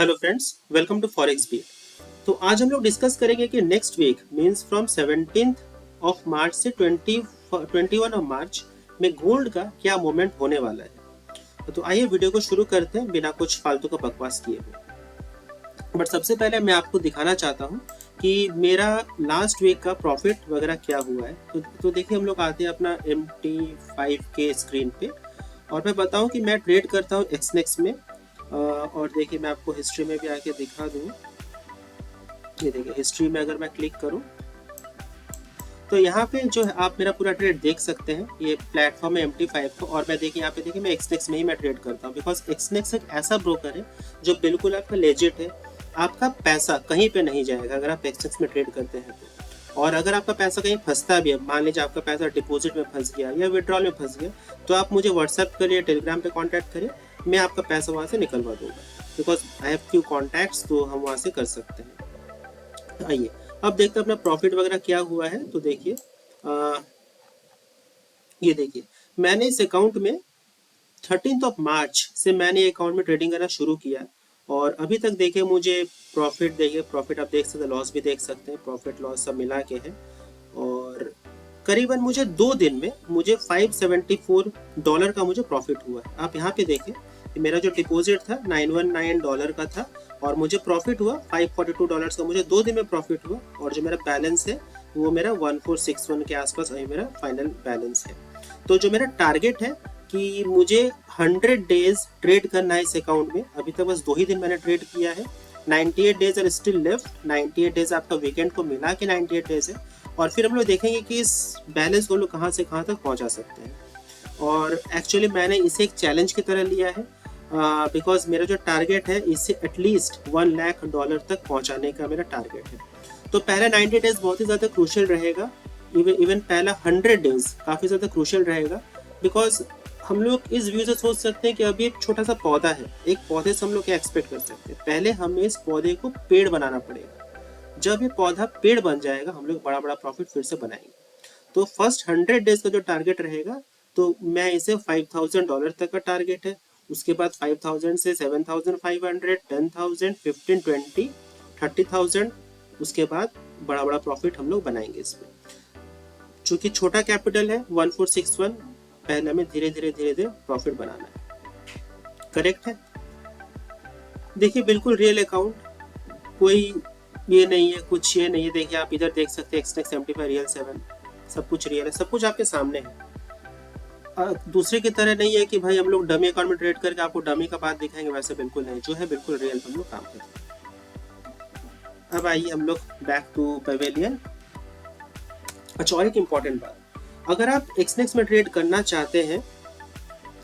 Hello friends, welcome to forex beat. तो आज हम लोग डिस्कस करेंगे कि next week means from 17th of March से 21 ऑफ मार्च में गोल्ड का क्या मूवमेंट होने वाला है। तो आइए वीडियो को शुरू करते हैं बिना कुछ फालतू का बकवास किए हुए। बट सबसे पहले मैं आपको दिखाना चाहता हूँ कि मेरा लास्ट वीक का प्रॉफिट वगैरह क्या हुआ है। तो देखिए, हम लोग आते हैं अपना MT5 के स्क्रीन पे और मैं बताऊं कि मैं ट्रेड करता हूँ एक्सनेक्स में। और देखिए, मैं आपको हिस्ट्री में भी आके दिखा दूँ। ये देखिए, हिस्ट्री में अगर मैं क्लिक करूं तो यहाँ पे जो है आप मेरा पूरा ट्रेड देख सकते हैं। ये प्लेटफॉर्म है MT5 को, और मैं देखिए यहाँ पे देखिए मैं एक्सनेक्स में ही मैं ट्रेड करता हूँ, बिकॉज एक्सनेक्स एक ऐसा ब्रोकर है जो बिल्कुल आपका लेजिट है। आपका पैसा कहीं पे नहीं जाएगा अगर आप एक्सनेक्स में ट्रेड करते हैं तो। और अगर आपका पैसा कहीं फंसता भी है, मान लीजिए आपका पैसा डिपॉजिट में फंस गया या विड्रॉल में फंस गया, तो आप मुझे व्हाट्सएप करिए, टेलीग्राम पे कॉन्टैक्ट करिए, मैं आपका पैसा वहाँ से निकलवा दूंगा, because I have few contacts, तो हम वहाँ से कर सकते हैं। आइए अब देखते हैं अपना प्रॉफिट वगैरह क्या हुआ है। तो देखिए, ये देखिए, मैंने इस अकाउंट में 13th ऑफ मार्च से मैंने अकाउंट में ट्रेडिंग करना शुरू किया, और अभी तक देखिए मुझे प्रॉफिट, देखिए प्रॉफिट आप देख सकते हैं, लॉस भी देख सकते हैं, प्रॉफिट लॉस सब मिला के है। और करीबन मुझे 2 दिन में मुझे $574 का मुझे प्रॉफिट हुआ है। आप यहाँ पे देखें कि मेरा जो डिपॉजिट था $919 का था, और मुझे प्रॉफिट हुआ $542 का, मुझे 2 दिन में प्रॉफिट हुआ। और जो मेरा बैलेंस है वो मेरा 1461 के आसपास अभी मेरा फाइनल बैलेंस है। तो जो मेरा टारगेट है कि मुझे 100 डेज ट्रेड करना है इस अकाउंट में, अभी तक बस 2 ही दिन मैंने ट्रेड किया है। 98 days are still left. 98 days आपका वीकेंड को मिला के 98 डेज है, और फिर हम लोग देखेंगे कि इस बैलेंस को लोग कहाँ से कहाँ तक पहुँचा सकते हैं। और एक्चुअली मैंने इसे एक चैलेंज की तरह लिया है, बिकॉज मेरा जो टारगेट है इसे एटलीस्ट $1 लाख तक पहुँचाने का मेरा टारगेट है। तो पहला 90 डेज बहुत ही ज़्यादा क्रूशियल रहेगा, इवन पहला 100 डेज काफ़ी ज़्यादा क्रूशियल रहेगा, बिकॉज हम लोग इस व्यू से सोच सकते हैं कि अभी एक छोटा सा पौधा है, एक पौधे से हम लोग क्या एक्सपेक्ट कर सकते हैं, पहले हमें इस पौधे को पेड़ बनाना पड़ेगा। जब ये पौधा पेड़ बन जाएगा हम लोग बड़ा बड़ा प्रॉफिट फिर से बनाएंगे। तो फर्स्ट 100 डेज का जो टारगेट रहेगा, तो मैं इसे $5000 तक का टारगेट है। उसके बाद 5000 से 7500, 10000, 15, 20, 30000, उसके बाद बड़ा बड़ा प्रॉफिट हम लोग बनाएंगे इसमें। चूंकि छोटा कैपिटल है 1461, पहले हमें धीरे धीरे धीरे धीरे प्रॉफिट बनाना है। करेक्ट है? देखिए, बिल्कुल रियल अकाउंट, कोई ये नहीं है, कुछ ये नहीं है। देखिए आप इधर देख सकते हैं एक्सनेक्स 75 रियल 7, सब कुछ रियल है, सब कुछ आपके सामने है। दूसरे की तरह नहीं है कि भाई हम लोग डमी अकाउंट में ट्रेड करके आपको डमी का बात दिखाएंगे, वैसे बिल्कुल नहीं, जो है बिल्कुल रियल हम लोग काम करते हैं। अब आइए हम लोग बैक टू पवेलियन। अच्छा, और एक इम्पॉर्टेंट बात, अगर आप एक्सनेक्स में ट्रेड करना चाहते हैं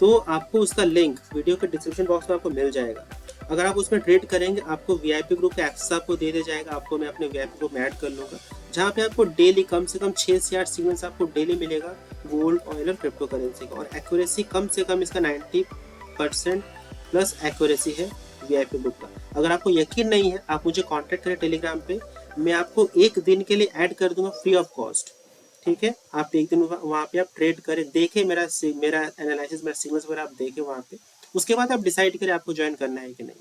तो आपको उसका लिंक वीडियो के डिस्क्रिप्शन बॉक्स में आपको मिल जाएगा। अगर आप उसमें ट्रेड करेंगे आपको वीआईपी ग्रुप का एक्सेस आपको दे दिया जाएगा, आपको मैं अपने वीआईपी ग्रुप में ऐड कर लूँगा, जहाँ पे आपको डेली कम से कम 6 से 8 सिग्नल्स आपको डेली मिलेगा गोल्ड, ऑयल और क्रिप्टो करेंसी का, और एक्यूरेसी कम से कम इसका 90% प्लस एक्यूरेसी है वीआईपी ग्रुप का। अगर आपको यकीन नहीं है आप मुझे कॉन्टैक्ट करें टेलीग्राम पे, मैं आपको 1 दिन के लिए ऐड कर दूंगा फ्री ऑफ कॉस्ट। ठीक है, आप 1 दिन वहाँ पे आप ट्रेड करें, देखें मेरा एनालिसिस, मेरा सिग्नल्स वगैरह आप देखें वहाँ पे, उसके बाद आप डिसाइड करें आपको ज्वाइन करना है कि नहीं।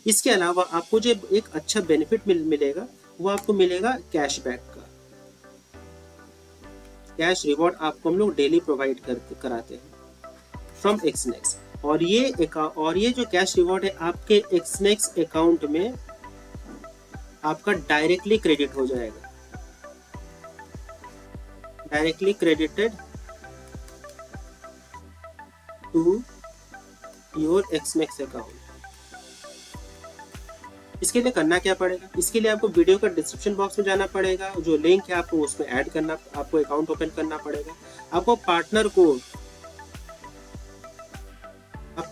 इसके अलावा आपको जो एक अच्छा बेनिफिट मिलेगा वो आपको मिलेगा कैशबैक का। कैश रिवॉर्ड आपको हम लोग डेली प्रोवाइड कराते हैं फ्रॉम एक्सनेक्स, और ये जो कैश रिवॉर्ड है आपके एक्सनेक्स अकाउंट में आपका डायरेक्टली क्रेडिट हो जाएगा, डायरेक्टली क्रेडिटेड टू योर एक्सनेक्स अकाउंट। इसके लिए करना क्या पड़ेगा, इसके लिए आपको वीडियो का डिस्क्रिप्शन बॉक्स में जाना पड़ेगा, जो लिंक है आपको उसमें ऐड करना, आपको अकाउंट ओपन करना पड़ेगा, आपको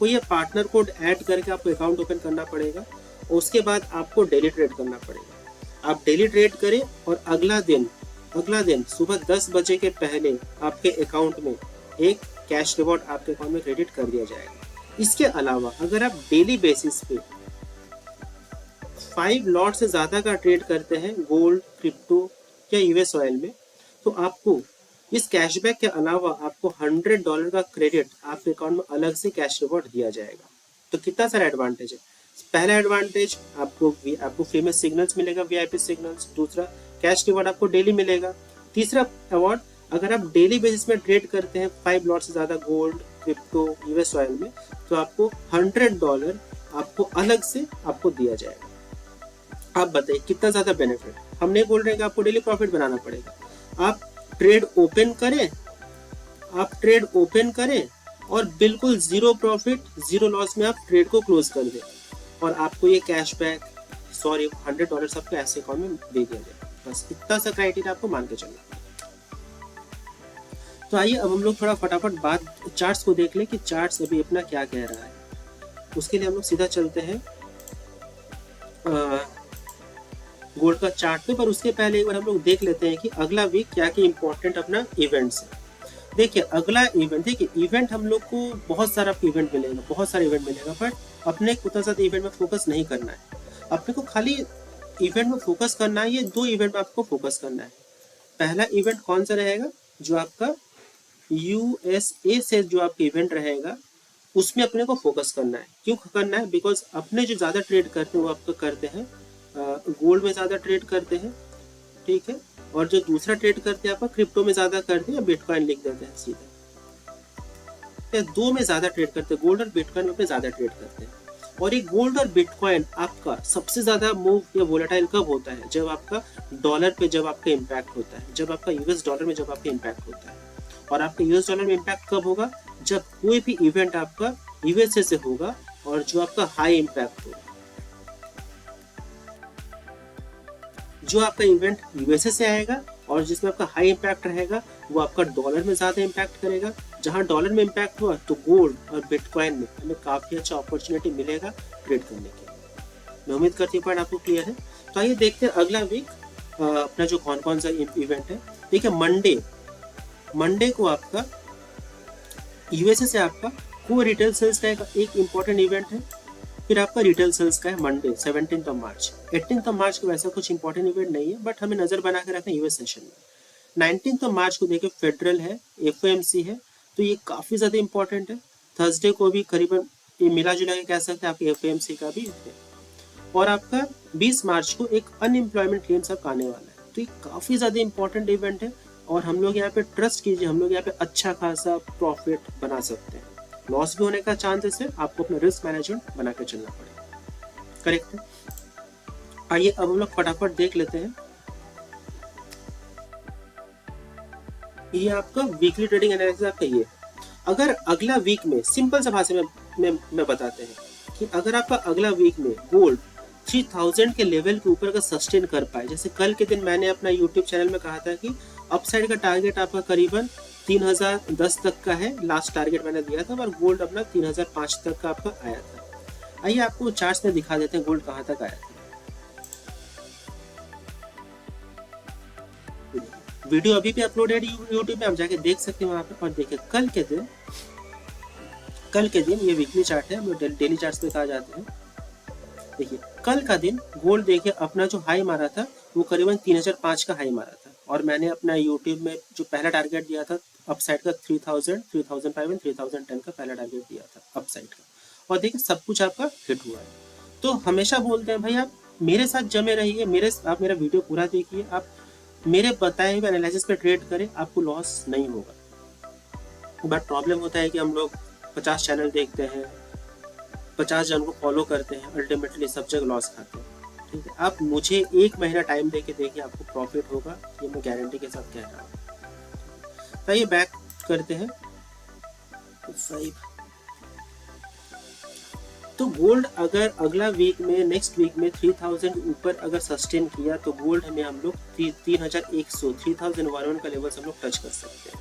ये पार्टनर कोड ऐड करके आपको अकाउंट ओपन करना पड़ेगा। उसके बाद आपको डेली ट्रेड करना पड़ेगा। आप डेली ट्रेड करें और अगला दिन सुबह 10 बजे के पहले आपके अकाउंट में एक कैश रिवॉर्ड आपके अकाउंट में क्रेडिट कर दिया जाएगा। इसके अलावा अगर आप डेली बेसिस पे 5 लॉट से ज़्यादा का ट्रेड करते हैं गोल्ड, क्रिप्टो या यूएस ऑयल में, तो आपको इस कैशबैक के अलावा आपको $100 का क्रेडिट आपके अकाउंट में अलग से कैश रिवॉर्ड दिया जाएगा। तो कितना सारा एडवांटेज है। पहला एडवांटेज आपको फ्री में सिग्नल्स मिलेगा, वीआईपी सिग्नल्स। दूसरा, कैश रिवॉर्ड आपको डेली मिलेगा। तीसरा अवार्ड, अगर आप डेली बेसिस में ट्रेड करते हैं 5 लॉट से ज़्यादा गोल्ड, क्रिप्टो, यूएस ऑयल में, तो आपको $100 आपको अलग से आपको दिया जाएगा। आप बताइए कितना ज़्यादा बेनिफिट। हम नहीं बोल रहे कि आपको डेली प्रॉफिट बनाना पड़ेगा। आप ट्रेड ओपन करें और बिल्कुल जीरो प्रॉफिट जीरो लॉस में आप ट्रेड को क्लोज कर दें और आपको ये कैशबैक $100 आपको ऐसे अकाउंट में दे दिया जाए। बस इतना सा क्राइटेरिया आपको मान के चलना। तो आइए अब हम लोग थोड़ा फटाफट बात चार्ट्स को देख लें कि चार्ट्स अभी अपना क्या कह रहा है। उसके लिए हम लोग सीधा चलते हैं गोल्ड का चार्ट पे, पर उसके पहले एक बार हम लोग देख लेते हैं कि अगला वीक क्या क्या इंपॉर्टेंट अपना इवेंट्स है। देखिए अगला इवेंट, देखिए इवेंट हम लोग को बहुत सारा इवेंट मिलेगा, बहुत सारा इवेंट मिलेगा, बट अपने को उतना ज़्यादा इवेंट में फोकस नहीं करना है। अपने को खाली इवेंट में फोकस करना है। ये 2 इवेंट में आपको फोकस करना है। पहला इवेंट कौन सा रहेगा, जो आपका यूएसए से जो आपका इवेंट रहेगा उसमें अपने को फोकस करना है। क्यों करना है? बिकॉज अपने जो ज़्यादा ट्रेड करते हैं वो आपको करते हैं गोल्ड में ज़्यादा ट्रेड करते हैं, ठीक है, और जो दूसरा ट्रेड करते हैं आपका क्रिप्टो में ज़्यादा करते हैं या बिटकॉइन लिख देते हैं सीधे। 2 में ज़्यादा ट्रेड करते हैं, गोल्ड और बिटकॉइन में ज़्यादा ट्रेड करते हैं। और ये गोल्ड और बिटकॉइन आपका सबसे ज़्यादा मूव या वोलेटाइल कब होता है? जब आपका डॉलर पे जब आपका इम्पैक्ट होता है, जब आपका यूएस डॉलर में जब आपका इम्पैक्ट होता है। और आपका यूएस डॉलर में इम्पैक्ट कब होगा? जब कोई भी इवेंट आपका यूएसए से होगा और जो आपका हाई इम्पैक्ट होगा। जो आपका इवेंट यूएसए से आएगा और जिसमें आपका हाई इम्पैक्ट रहेगा वो आपका डॉलर में ज़्यादा इम्पैक्ट करेगा। जहां डॉलर में इम्पैक्ट हुआ तो गोल्ड और बिटकॉइन में हमें काफ़ी अच्छा अपॉर्चुनिटी मिलेगा ट्रेड करने के लिए। मैं उम्मीद करती हूँ पॉइंट आपको क्लियर है। तो आइए देखते हैं अगला वीक अपना जो कौन सा इवेंट है। देखिए मंडे को आपका यूएसए से आपका को रिटेल सेल्स का एक इम्पॉर्टेंट इवेंट है। फिर आपका रिटेल सेल्स का है मंडे 17 मार्च। 18 मार्च को वैसा कुछ इंपॉर्टेंट इवेंट नहीं है, बट हमें नजर बना के रखना यूएस सेशन में। 19 मार्च को देखिए फेडरल है, एफओएमसी है, तो ये काफ़ी ज़्यादा इंपॉर्टेंट है। थर्सडे को भी करीबन ये मिला जुला के कह सकते हैं आपके एफओएमसी का भी है। और आपका 20 मार्च को एक अनएम्प्लॉयमेंट क्लेम्स आपका आने वाला है, तो ये काफ़ी ज़्यादा इंपॉर्टेंट इवेंट है। और हम लोग यहाँ पे ट्रस्ट कीजिए, हम लोग यहाँ पे अच्छा खासा प्रॉफिट बना सकते हैं। लॉस भी होने का चांसेस है, आपको अपना रिस्क मैनेजमेंट बना के चलना पड़ेगा। करेक्ट है। आइए अब हम लोग फटाफट देख लेते हैं। ये आपका वीकली ट्रेडिंग एनालिसिस आपका ये। अगर अगला वीक में सिंपल सा भाषा में बताते हैं कि अगर आपका अगला वीक में गोल्ड 3000 के लेवल के ऊपर अगर सस्टेन कर पाए, जैसे कल के दिन मैंने अपना यूट्यूब चैनल में कहा था कि अपसाइड का टारगेट आपका करीबन 3010 तक का है, लास्ट टारगेट मैंने दिया था, और गोल्ड अपना 3005 तक का आपका आया था। आइए आपको चार्ट्स में दिखा देते हैं गोल्ड कहाँ तक आया था। वीडियो अभी भी अपलोड है यूट्यूब पे, आप जाके देख सकते हैं वहाँ पे। और देखिए कल के दिन ये वीकली चार्ट है, हम लोग डेली चार्ट्स पे कहा जाते हैं। देखिए कल का दिन गोल्ड देखिए अपना जो हाई मारा था वो करीबन 3005 का हाई मारा था, और मैंने अपना यूट्यूब में जो पहला टारगेट दिया था अपसाइड का 3000, 3005 एंड 3010 का पहला टारगेट दिया था अपसाइड का। और देखिए सब कुछ आपका हिट हुआ है। तो हमेशा बोलते हैं भाई आप मेरे साथ जमे रहिए, आप मेरा वीडियो पूरा देखिए, आप मेरे बताए हुए एनालिसिस पे ट्रेड करें, आपको लॉस नहीं होगा। बट प्रॉब्लम होता है कि हम लोग 50 चैनल देखते हैं, 50 जन को फॉलो करते हैं, अल्टीमेटली सब जगह लॉस खाते हैं। ठीक है, आप मुझे 1 महीना टाइम दे के देखिए, आपको प्रॉफिट होगा, ये मैं गारंटी के साथ कह रहा हूँ। तो ये बैक करते हैं तो गोल्ड अगर अगला वीक में नेक्स्ट वीक में 3000 ऊपर अगर सस्टेन किया तो गोल्ड में हम लोग 3100 3001 का लेवल हम लोग टच कर सकते हैं।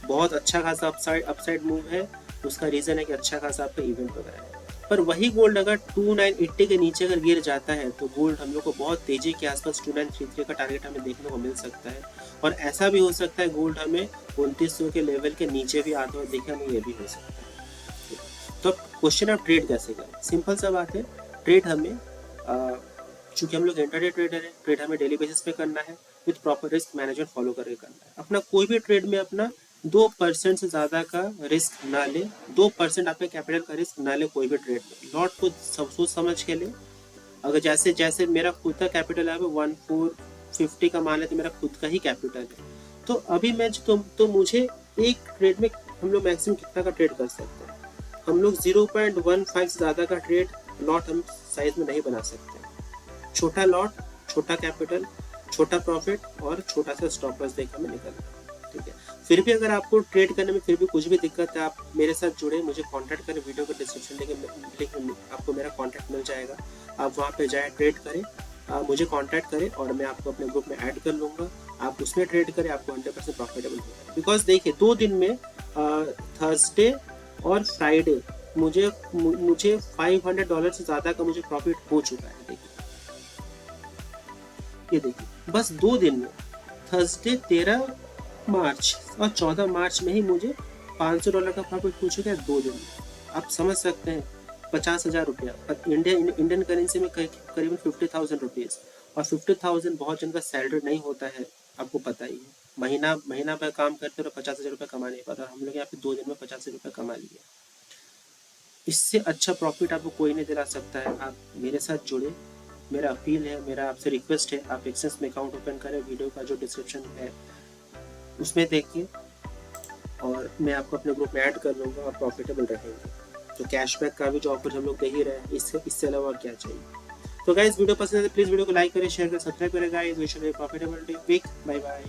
बहुत अच्छा खासा अपसाइड मूव है। उसका रीज़न है कि अच्छा खासा आपका इवेंट वगैरह है। पर वही गोल्ड अगर 2980 के नीचे अगर गिर जाता है तो गोल्ड हम लोग को बहुत तेजी के आसपास 2933 का टारगेट हमें देखने को मिल सकता है। और ऐसा भी हो सकता है गोल्ड हमें 2900 के लेवल के नीचे भी आता हुआ देखे, हमें ये भी हो सकता है। तो क्वेश्चन ऑफ ट्रेड कैसे करें? सिंपल सा बात है, ट्रेड हमें चूंकि हम लोग इंटरडे ट्रेडर है, ट्रेड हमें डेली बेसिस पे करना है, with proper risk management follow करके करना है। अपना कोई भी ट्रेड में अपना 2% से ज़्यादा का रिस्क ना ले, 2% आपके कैपिटल का रिस्क ना ले कोई भी ट्रेड में। लॉट को सब सोच समझ के ले। अगर जैसे जैसे मेरा खुद का कैपिटल है 1450 का, मान लेते मेरा खुद का ही कैपिटल है, तो अभी मैं तो मुझे एक ट्रेड में हम लोग मैक्सिमम कितना का ट्रेड कर सकते हैं? हम लोग 0.15 से ज़्यादा का ट्रेड लॉट हम साइज में नहीं बना सकते। छोटा लॉट, छोटा कैपिटल, छोटा प्रॉफिट और छोटा सा स्टॉप लॉस देकर हमें निकलना। ठीक है, फिर भी अगर आपको ट्रेड करने में फिर भी कुछ भी दिक्कत है, आप मेरे साथ जुड़े, मुझे कांटेक्ट करें। वीडियो का डिस्क्रिप्शन लेके आपको मेरा कांटेक्ट मिल जाएगा। आप वहाँ पे जाए, ट्रेड करें, मुझे कांटेक्ट करें और मैं आपको अपने ग्रुप में ऐड कर लूँगा। आप उसमें ट्रेड करें, आपको 100% प्रॉफिटेबल होगा। बिकॉज देखिए 2 दिन में थर्सडे और फ्राइडे मुझे $500 से ज़्यादा का मुझे प्रॉफिट हो चुका है। देखिए ये देखिए बस 2 दिन में, थर्सडे 13 मार्च और 14 मार्च में ही मुझे $500 का प्रॉफिट हो चुका है 2 दिन में। आप समझ सकते हैं 50,000 रुपया इंडियन करेंसी में करीबन 50,000 रुपीज़। और 50,000 बहुत जन का सैलरी नहीं होता है, आपको पता ही है। महीना महीना पर काम करते हो 50,000 रुपये कमा नहीं पाता। हम लोग यहाँ पे 2 दिन में 50,000 रुपये कमा लिए। इससे अच्छा प्रॉफिट आपको कोई नहीं दिला सकता है। आप मेरे साथ जुड़े, मेरा अपील है, मेरा आपसे रिक्वेस्ट है, आप एक्सिस में अकाउंट ओपन करें। वीडियो का जो डिस्क्रिप्शन है उसमें देखिए, और मैं आपको अपने ग्रुप में ऐड कर लूँगा और प्रॉफिटेबल रहेंगे। तो कैशबैक का भी जो ऑफर हम लोग दे ही रहे हैं, इससे अलावा और क्या चाहिए। तो गाइस वीडियो पसंद है तो प्लीज़ वीडियो को लाइक करें, शेयर करें, सब्सक्राइब करें guys. Wish you a profitable week. Bye bye.